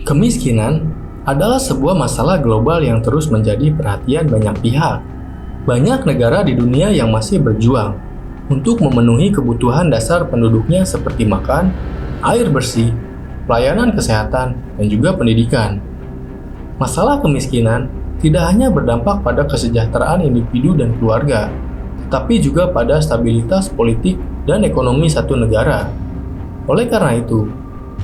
Kemiskinan adalah sebuah masalah global yang terus menjadi perhatian banyak pihak. Banyak negara di dunia yang masih berjuang untuk memenuhi kebutuhan dasar penduduknya seperti makan, air bersih, pelayanan kesehatan, dan juga pendidikan. Masalah kemiskinan tidak hanya berdampak pada kesejahteraan individu dan keluarga, tetapi juga pada stabilitas politik dan ekonomi satu negara. Oleh karena itu,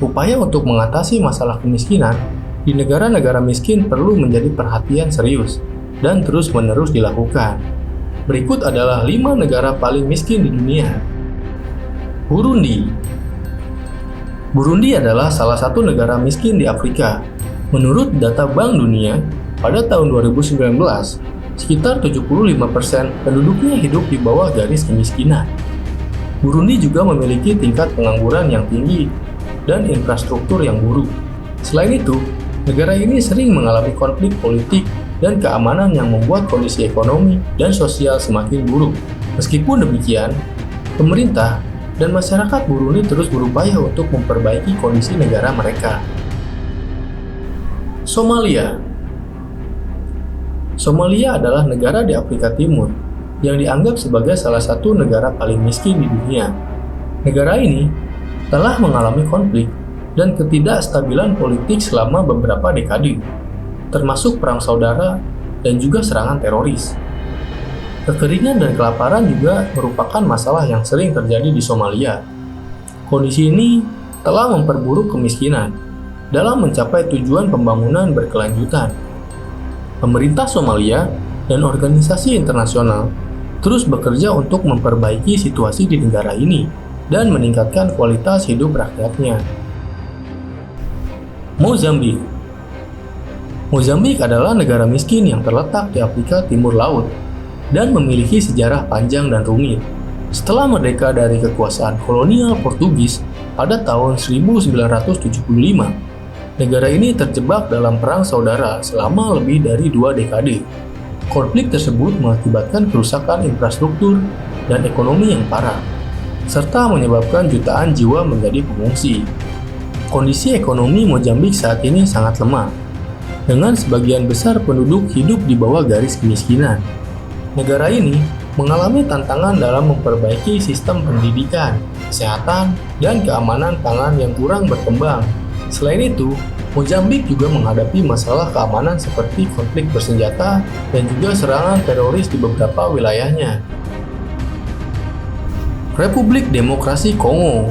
upaya untuk mengatasi masalah kemiskinan di negara-negara miskin perlu menjadi perhatian serius dan terus-menerus dilakukan. Berikut adalah 5 negara paling miskin di dunia. Burundi. Burundi adalah salah satu negara miskin di Afrika. Menurut data Bank Dunia, pada tahun 2019, sekitar 75% penduduknya hidup di bawah garis kemiskinan. Burundi juga memiliki tingkat pengangguran yang tinggi dan infrastruktur yang buruk. Selain itu, negara ini sering mengalami konflik politik dan keamanan yang membuat kondisi ekonomi dan sosial semakin buruk. Meskipun demikian, pemerintah dan masyarakat Burundi terus berupaya untuk memperbaiki kondisi negara mereka. Somalia. Somalia adalah negara di Afrika Timur yang dianggap sebagai salah satu negara paling miskin di dunia. Negara ini telah mengalami konflik dan ketidakstabilan politik selama beberapa dekade, termasuk perang saudara dan juga serangan teroris. Kekeringan dan kelaparan juga merupakan masalah yang sering terjadi di Somalia. Kondisi ini telah memperburuk kemiskinan dalam mencapai tujuan pembangunan berkelanjutan. Pemerintah Somalia dan organisasi internasional terus bekerja untuk memperbaiki situasi di negara ini dan meningkatkan kualitas hidup rakyatnya. Mozambik. Mozambik adalah negara miskin yang terletak di Afrika Timur Laut dan memiliki sejarah panjang dan rumit. Setelah merdeka dari kekuasaan kolonial Portugis pada tahun 1975, negara ini terjebak dalam perang saudara selama lebih dari 2 dekade. Konflik tersebut mengakibatkan kerusakan infrastruktur dan ekonomi yang parah, serta menyebabkan jutaan jiwa menjadi pengungsi. Kondisi ekonomi Mozambik saat ini sangat lemah, dengan sebagian besar penduduk hidup di bawah garis kemiskinan. Negara ini mengalami tantangan dalam memperbaiki sistem pendidikan, kesehatan, dan keamanan pangan yang kurang berkembang. Selain itu, Mozambik juga menghadapi masalah keamanan seperti konflik bersenjata dan juga serangan teroris di beberapa wilayahnya. Republik Demokrasi Kongo.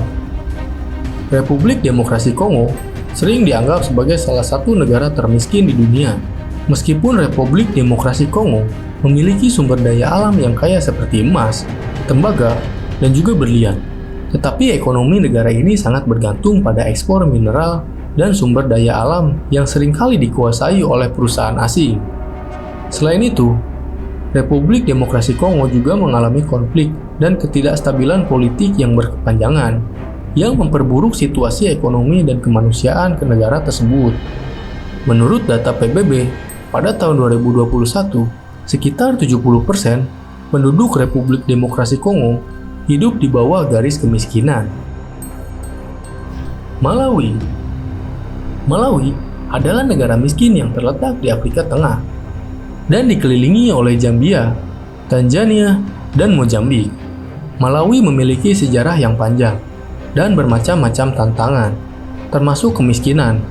Republik Demokrasi Kongo sering dianggap sebagai salah satu negara termiskin di dunia. Meskipun Republik Demokrasi Kongo memiliki sumber daya alam yang kaya seperti emas, tembaga, dan juga berlian, tetapi ekonomi negara ini sangat bergantung pada ekspor mineral dan sumber daya alam yang seringkali dikuasai oleh perusahaan asing. Selain itu, Republik Demokrasi Kongo juga mengalami konflik dan ketidakstabilan politik yang berkepanjangan, yang memperburuk situasi ekonomi dan kemanusiaan ke negara tersebut. Menurut data PBB, pada tahun 2021, sekitar 70% penduduk Republik Demokrasi Kongo hidup di bawah garis kemiskinan. Malawi. Malawi adalah negara miskin yang terletak di Afrika Tengah dan dikelilingi oleh Zambia, Tanzania, dan Mozambik. Malawi memiliki sejarah yang panjang dan bermacam-macam tantangan, termasuk kemiskinan,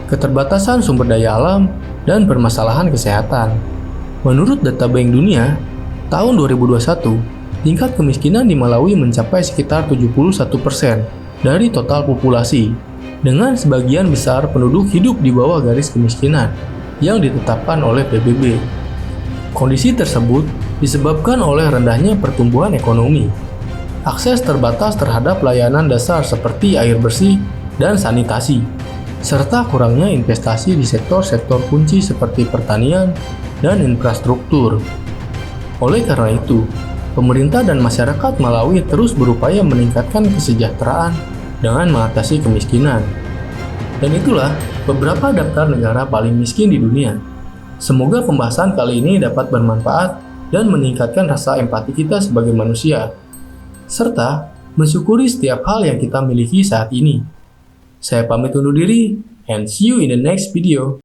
keterbatasan sumber daya alam, dan permasalahan kesehatan. Menurut data Bank Dunia, tahun 2021, tingkat kemiskinan di Malawi mencapai sekitar 71% dari total populasi, dengan sebagian besar penduduk hidup di bawah garis kemiskinan yang ditetapkan oleh PBB. Kondisi tersebut disebabkan oleh rendahnya pertumbuhan ekonomi, akses terbatas terhadap layanan dasar seperti air bersih dan sanitasi, serta kurangnya investasi di sektor-sektor kunci seperti pertanian dan infrastruktur. Oleh karena itu, pemerintah dan masyarakat Malawi terus berupaya meningkatkan kesejahteraan dengan mengatasi kemiskinan. Dan itulah beberapa daftar negara paling miskin di dunia. Semoga pembahasan kali ini dapat bermanfaat dan meningkatkan rasa empati kita sebagai manusia, serta mensyukuri setiap hal yang kita miliki saat ini. Saya pamit undur diri, and see you in the next video.